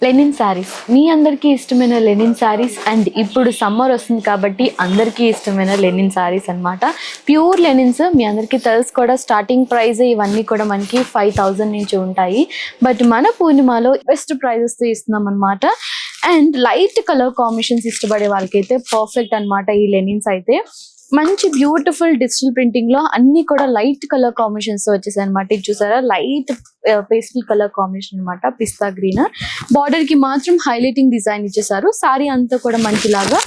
Lenin saris, మీ అందరికీ ఇష్టమైన Lenin saris. And ఇప్పుడు సమ్మర్ వస్తుంది కాబట్టి అందరికీ ఇష్టమైన లెనిన్ శారీస్ అన్నమాట. ప్యూర్ లెనిన్స్ మీ అందరికీ తెలుసు కూడా. స్టార్టింగ్ ప్రైస్ ఇవన్నీ కూడా మనకి 5000 నుంచి ఉంటాయి. బట్ మన పూర్ణిమలో బెస్ట్ ప్రైజెస్తో ఇస్తున్నాం అనమాట. అండ్ లైట్ కలర్ కాంబినేషన్స్ ఇష్టపడే వాళ్ళకైతే పర్ఫెక్ట్ అనమాట ఈ లెనిన్స్ అయితే. మంచి బ్యూటిఫుల్ డిజిటల్ ప్రింటింగ్ లో అన్ని కూడా లైట్ కలర్ కాంబినేషన్స్ వచ్చేసాయి అనమాట. ఇది చూసారా, లైట్ పేస్టల్ కలర్ కాంబినేషన్ అనమాట, పిస్తా గ్రీన్. బార్డర్ కి మాత్రం హైలైటింగ్ డిజైన్ ఇచ్చేసారు. సారీ అంతా కూడా మనకిలాగా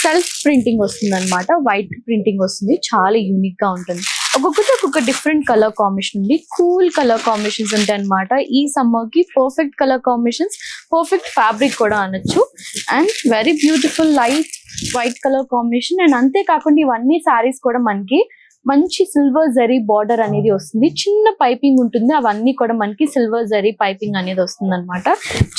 సెల్ఫ్ ప్రింటింగ్ వస్తుంది అనమాట, వైట్ ప్రింటింగ్ వస్తుంది. చాలా యూనిక్ గా ఉంటుంది. ఒక్కొక్కటి ఒక్కొక్క డిఫరెంట్ కలర్ కాంబినేషన్ ఉంది. కూల్ కలర్ కాంబినేషన్స్ ఉంటాయి అనమాట. ఈ సమ్మర్ కి perfect colour combinations, perfect fabric కూడా అనొచ్చు. And very beautiful light white colour combination. And అంతేకాకుండా ఇవన్నీ శారీస్ కూడా మనకి మంచి సిల్వర్ జరీ బార్డర్ అనేది వస్తుంది. చిన్న పైపింగ్ ఉంటుంది, అవన్నీ కూడా మనకి సిల్వర్ జరీ పైపింగ్ అనేది వస్తుంది అనమాట.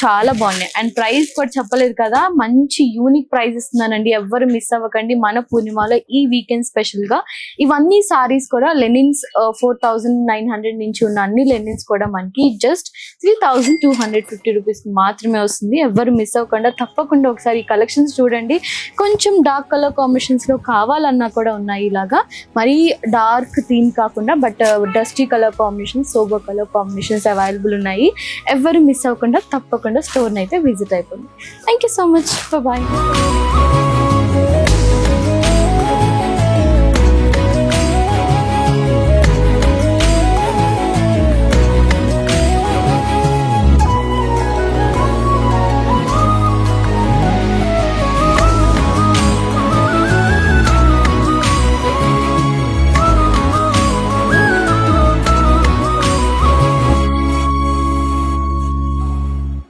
చాలా బాగున్నాయి. అండ్ ప్రైస్ కూడా చెప్పలేదు కదా, మంచి యూనిక్ ప్రైస్ ఇస్తున్నానండి. ఎవ్వరు మిస్ అవ్వకండి. మన పూర్ణిమలో ఈ వీకెండ్ స్పెషల్ గా ఇవన్నీ సారీస్ కూడా లెనిన్స్ 4900 నుంచి ఉన్న అన్ని లెనిన్స్ కూడా మనకి జస్ట్ 3250 రూపీస్ మాత్రమే వస్తుంది. ఎవ్వరు మిస్ అవ్వకుండా తప్పకుండా ఒకసారి ఈ కలెక్షన్స్ చూడండి. కొంచెం డార్క్ కలర్ కాంబినేషన్స్ లో కావాలన్నా కూడా ఉన్నాయి. ఇలాగా మరీ డార్క్ థీమ్ కాకుండా but dusty colour combination, sober colour combinations available ఉన్నాయి. ఎవరు మిస్ అవ్వకుండా తప్పకుండా స్టోర్ని అయితే విజిట్ అయిపోయింది. Thank you so much. Bye.